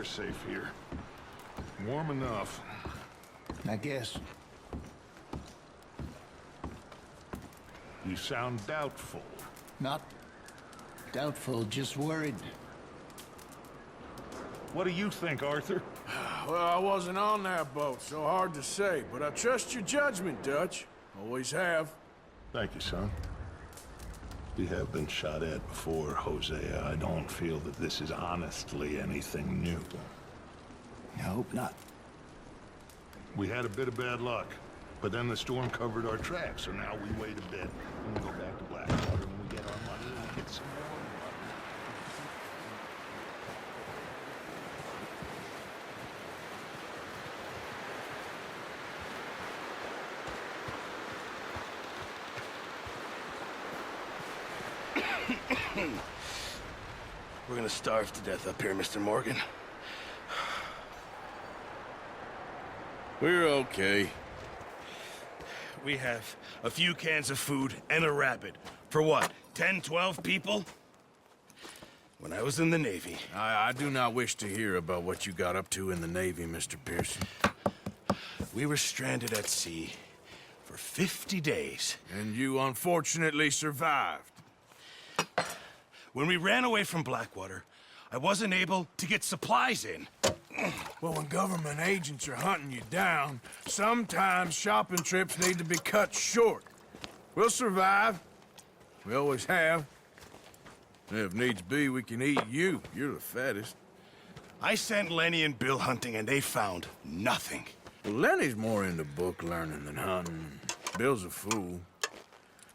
safe here. Warm enough. I guess. You sound doubtful. Not doubtful, just worried. What do you think, Arthur? Well, I wasn't on that boat, so hard to say, but I trust your judgment, Dutch. Always have. Thank you, son. We have been shot at before, Hosea. I don't feel that this is honestly anything new. I hope not. We had a bit of bad luck, but then the storm covered our tracks, so now we wait a bit. And we go back to Blackwater when we get our money and get some more. We're gonna starve to death up here, Mr. Morgan. We're okay. We have a few cans of food and a rabbit. For what, 10, 12 people? When I was in the Navy... I do not wish to hear about what you got up to in the Navy, Mr. Pearson. We were stranded at sea for 50 days. And you unfortunately survived. When we ran away from Blackwater, I wasn't able to get supplies in. Well, when government agents are hunting you down, sometimes shopping trips need to be cut short. We'll survive. We always have. And if needs be, we can eat you. You're the fattest. I sent Lenny and Bill hunting, and they found nothing. Well, Lenny's more into book learning than hunting. Bill's a fool.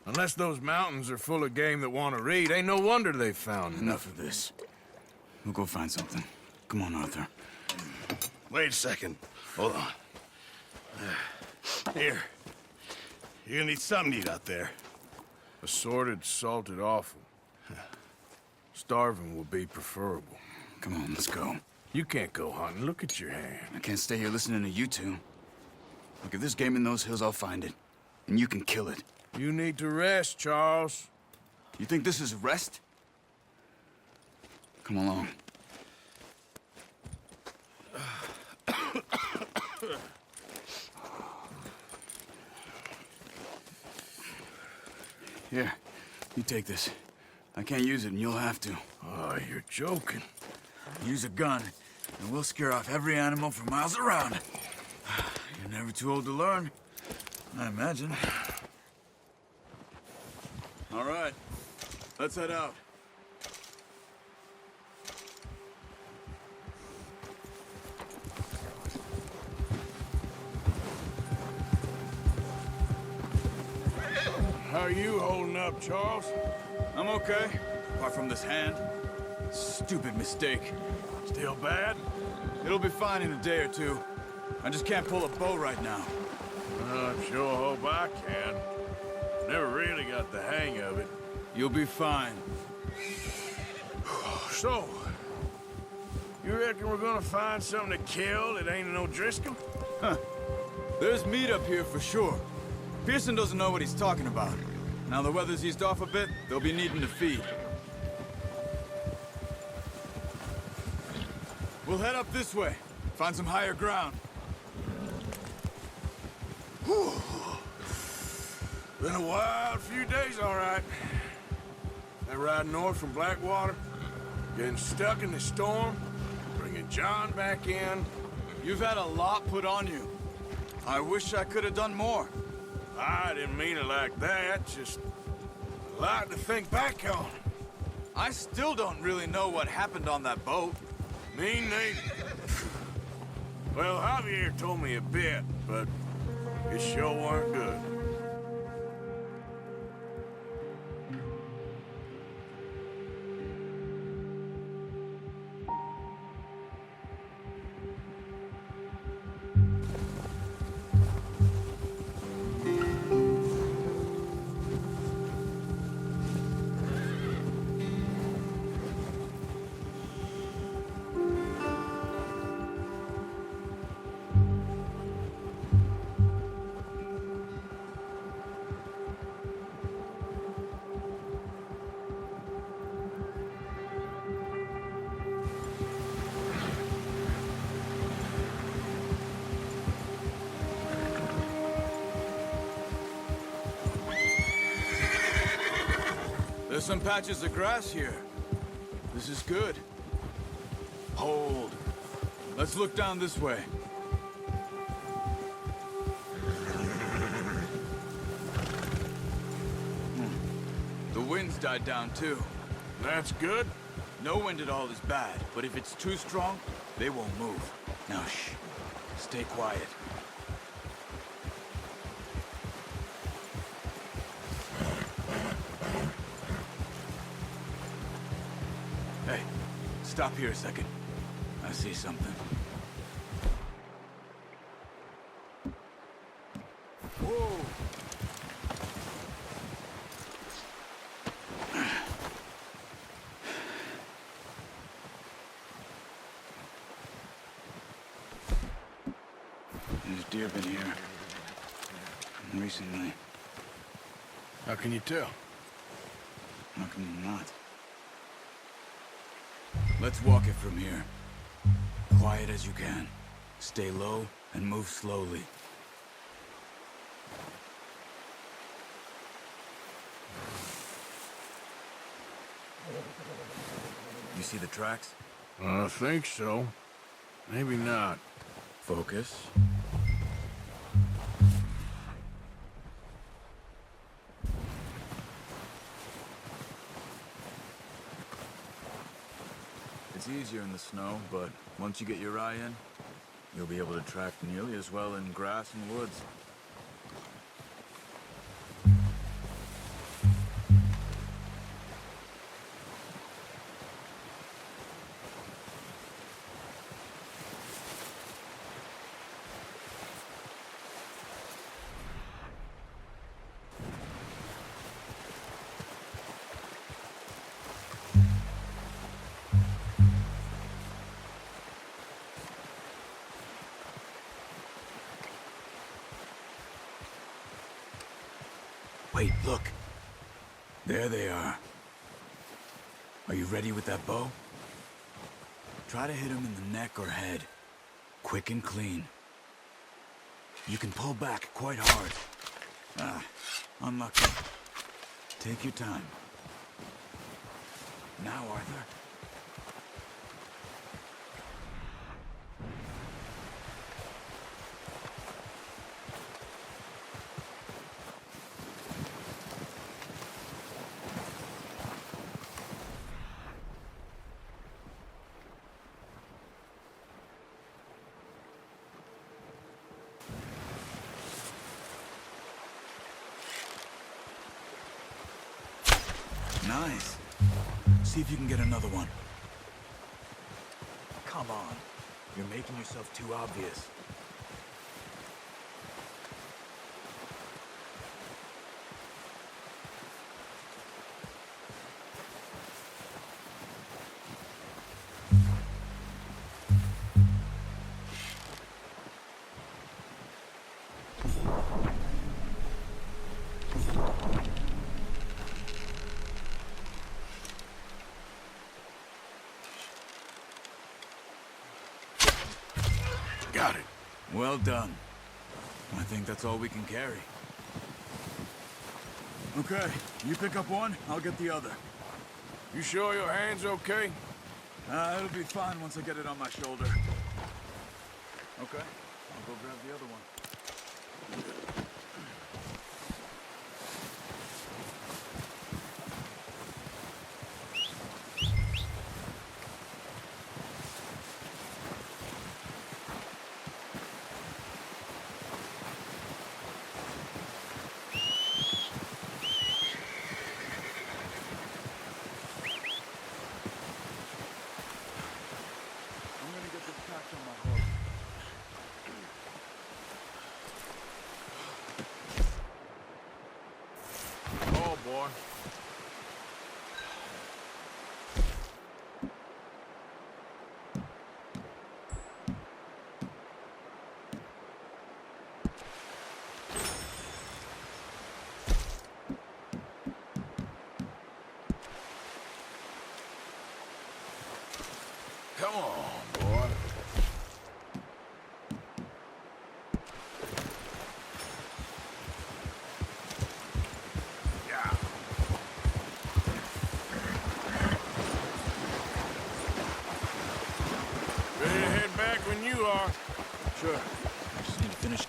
Unless those mountains are full of game that want to read, ain't no wonder they found Enough of this. We'll go find something. Come on, Arthur. Wait a second. Hold on. Here. You're gonna need something to eat out there. Assorted, salted offal. Starving will be preferable. Come on, let's go. You can't go hunting. Look at your hand. I can't stay here listening to you two. Look, if there's game in those hills, I'll find it. And you can kill it. You need to rest, Charles. You think this is rest? Come along. Here, you take this. I can't use it, and you'll have to. Oh, you're joking. Use a gun, and we'll scare off every animal for miles around. You're never too old to learn, I imagine. All right, let's head out. How are you holding up, Charles? I'm okay, apart from this hand. Stupid mistake. Still bad? It'll be fine in a day or two. I just can't pull a bow right now. I sure hope I can. Never really got the hang of it. You'll be fine. So, you reckon we're gonna find something to kill that ain't no Driscoll? Huh. There's meat up here for sure. Pearson doesn't know what he's talking about. Now the weather's eased off a bit, they'll be needing to feed. We'll head up this way. Find some higher ground. Whew. Been a wild few days, all right. That ride north from Blackwater, getting stuck in the storm, bringing John back in. You've had a lot put on you. I wish I could have done more. I didn't mean it like that, just a lot to think back on. I still don't really know what happened on that boat. Me neither. Well, Javier told me a bit, but it sure weren't good. There's some patches of grass here. This is good. Hold. Let's look down this way. The wind's died down too. That's good. No wind at all is bad, but if it's too strong, they won't move. Now shh. Stay quiet. Hey, stop here a second. I see something. Whoa! There's deer been here. Recently. How can you tell? How can you not? Let's walk it from here. Quiet as you can. Stay low and move slowly. You see the tracks? I think so. Maybe not. Focus. It's easier in the snow, but once you get your eye in, you'll be able to track nearly as well in grass and woods. Wait, look. There they are. Are you ready with that bow? Try to hit him in the neck or head. Quick and clean. You can pull back quite hard. Ah, unlucky. Take your time. Now, Arthur. Nice. See if you can get another one. Come on. You're making yourself too obvious. Got it. Well done. I think that's all we can carry. Okay, you pick up one, I'll get the other. You sure your hand's okay? It'll be fine once I get it on my shoulder. Okay, I'll go grab the other one. I'm gonna get this patch on my horse. Oh, boy. Come on, boy. Yeah. Sure. I just need to finish.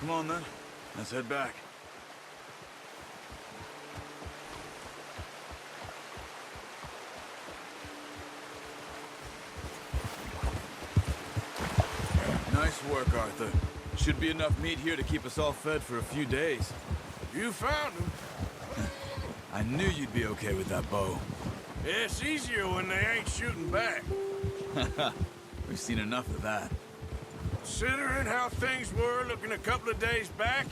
Come on, then. Let's head back. Nice work, Arthur. Should be enough meat here to keep us all fed for a few days. You found him. I knew you'd be okay with that bow. It's easier when they ain't shooting back. We've seen enough of that. Considering how things were looking a couple of days back,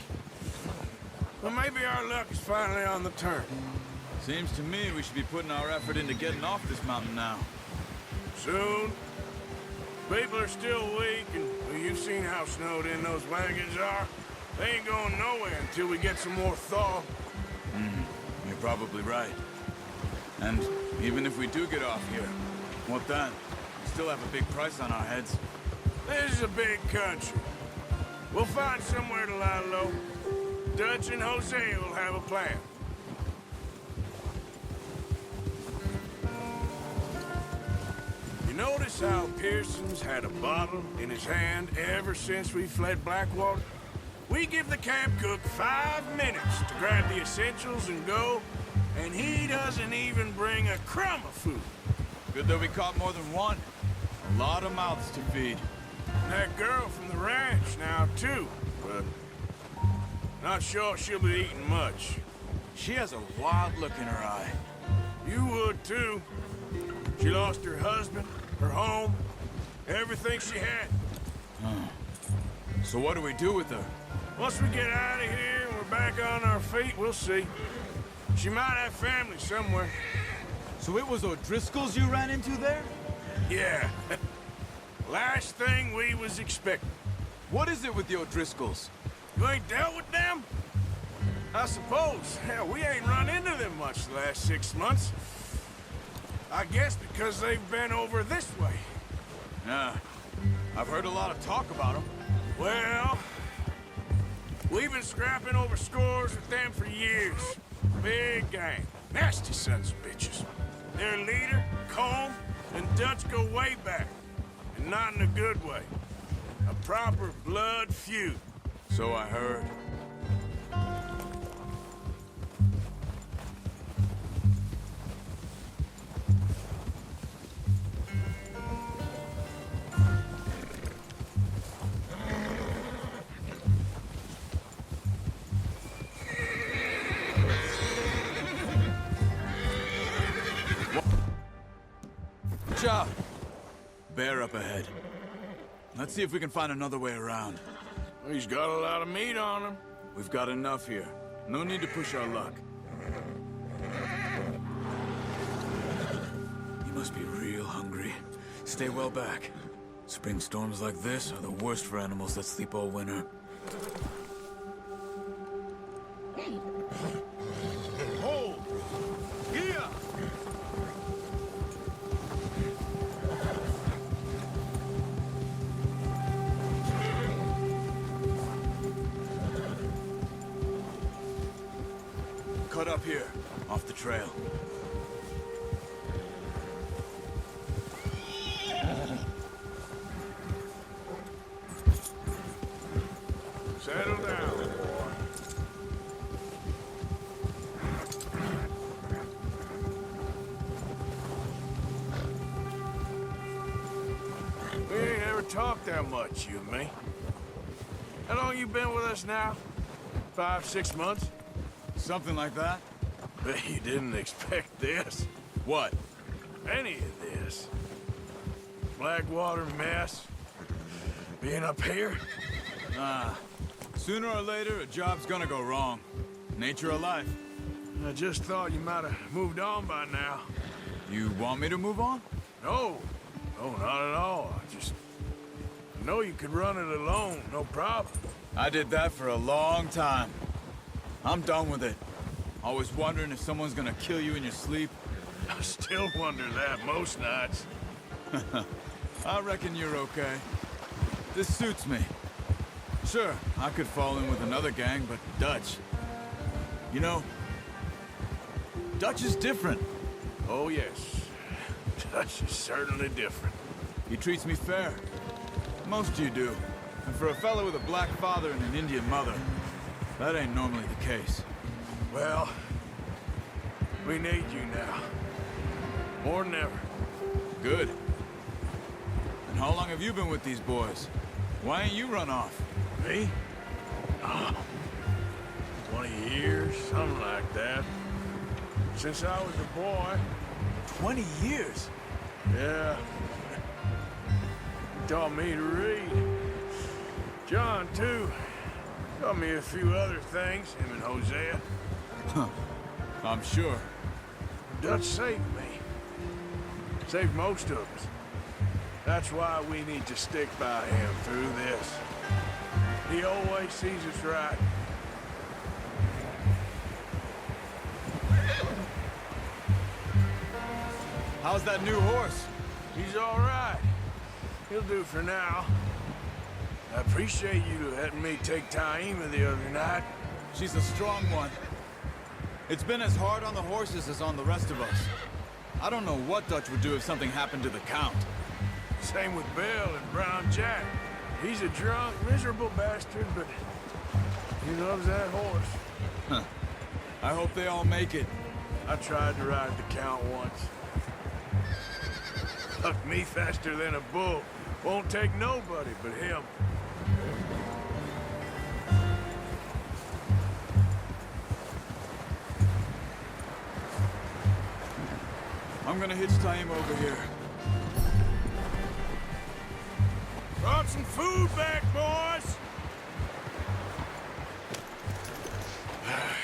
well, maybe our luck is finally on the turn. Seems to me we should be putting our effort into getting off this mountain now. Soon. People are still weak, and well, you've seen how snowed in those wagons are. They ain't going nowhere until we get some more thaw. You're probably right. And even if we do get off here, what then? We still have a big price on our heads. This is a big country. We'll find somewhere to lie low. Dutch and Jose will have a plan. You notice how Pearson's had a bottle in his hand ever since we fled Blackwater? We give the camp cook 5 minutes to grab the essentials and go, and he doesn't even bring a crumb of food. Good that we caught more than one. A lot of mouths to feed. That girl from the ranch now, too, but not sure she'll be eating much. She has a wild look in her eye. You would, too. She lost her husband, her home, everything she had. So what do we do with her? Once we get out of here and we're back on our feet, we'll see. She might have family somewhere. So it was O'Driscoll's you ran into there? Yeah. Last thing we was expecting. What is it with the O'Driscolls? You ain't dealt with them? I suppose. Hell, we ain't run into them much the last 6 months. I guess because they've been over this way. Yeah. I've heard a lot of talk about them. Well, we've been scrapping over scores with them for years. Big gang. Nasty sons of bitches. Their leader, Colm, and Dutch go way back. And not in a good way. A proper blood feud. So I heard. Watch out! Bear up ahead. Let's see if we can find another way around. He's got a lot of meat on him. We've got enough here. No need to push our luck. You must be real hungry. Stay well back. Spring storms like this are the worst for animals that sleep all winter. Hold! Here! Cut up here, off the trail. Settle down, boy. We ain't ever talked that much, you and me. How long you been with us now? 5, 6 months? Something like that? Bet you didn't expect this. What? Any of this. Blackwater mess. Being up here. Sooner or later, a job's gonna go wrong. Nature of life. I just thought you might have moved on by now. You want me to move on? No. No, not at all. I know you could run it alone, no problem. I did that for a long time. I'm done with it. Always wondering if someone's gonna kill you in your sleep. I still wonder that most nights. I reckon you're okay. This suits me. Sure, I could fall in with another gang, but Dutch... You know, Dutch is different. Oh, yes. Dutch is certainly different. He treats me fair. Most of you do. And for a fellow with a black father and an Indian mother, that ain't normally the case. Well, we need you now. More than ever. Good. And how long have you been with these boys? Why ain't you run off? Me? Oh, 20 years, something like that. Since I was a boy. 20 years? Yeah. He taught me to read. John, too. Taught me a few other things, him and Hosea. Huh. I'm sure. Dutch saved me. Saved most of us. That's why we need to stick by him through this. He always sees us right. How's that new horse? He's all right. He'll do for now. I appreciate you letting me take Taima the other night. She's a strong one. It's been as hard on the horses as on the rest of us. I don't know what Dutch would do if something happened to the Count. Same with Bill and Brown Jack. He's a drunk, miserable bastard, but he loves that horse. Huh. I hope they all make it. I tried to ride the Count once. Hucked me faster than a bull. Won't take nobody but him. I'm gonna hitch Taima over here. Brought some food back, boys!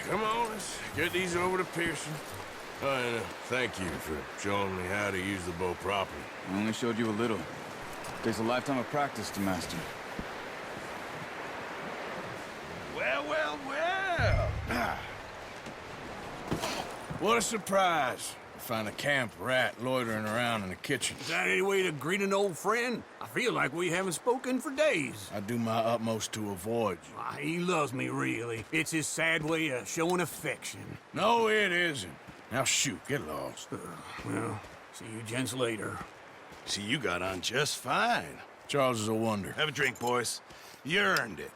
Come on, let's get these over to Pearson. And thank you for showing me how to use the bow properly. I only showed you a little. Takes a lifetime of practice to master. Well, well, well! What a surprise. Find a camp rat loitering around in the kitchen. Is that any way to greet an old friend? I feel like we haven't spoken for days. I do my utmost to avoid you. Ah, he loves me, really. It's his sad way of showing affection. No, it isn't. Now shoot, get lost. Well, see you gents later. See, you got on just fine. Charles is a wonder. Have a drink, boys. You earned it.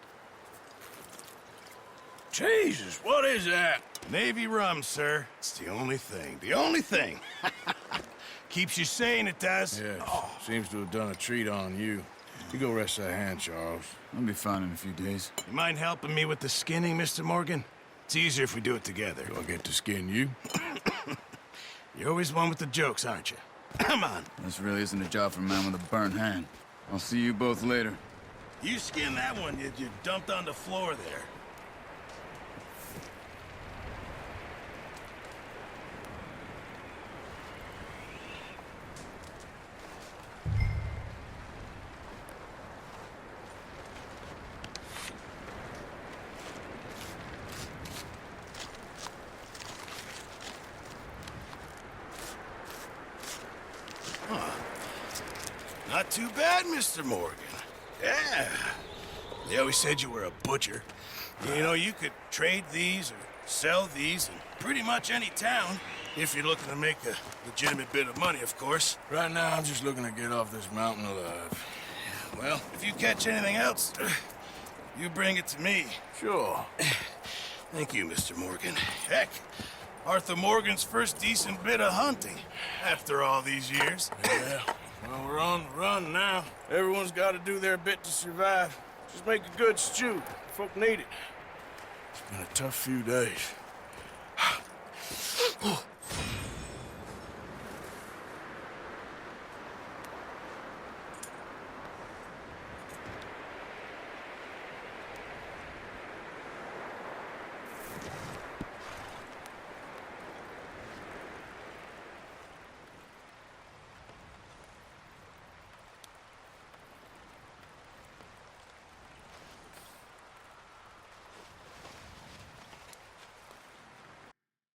Jesus, what is that? Navy rum, sir. It's the only thing. The only thing. Keeps you sane, it does. Yes, seems to have done a treat on you. You go rest that hand, Charles. I'll be fine in a few days. You mind helping me with the skinning, Mr. Morgan? It's easier if we do it together. Do I get to skin you? You're always one with the jokes, aren't you? Come on. This really isn't a job for a man with a burnt hand. I'll see you both later. You skinned that one you dumped on the floor there. Not too bad, Mr. Morgan. Yeah. They always said you were a butcher. You know, you could trade these or sell these in pretty much any town, if you're looking to make a legitimate bit of money, of course. Right now, I'm just looking to get off this mountain alive. Well, if you catch anything else, you bring it to me. Sure. Thank you, Mr. Morgan. Heck, Arthur Morgan's first decent bit of hunting after all these years. Yeah. Well, we're on the run now. Everyone's got to do their bit to survive. Just make a good stew. Folk need it. It's been a tough few days.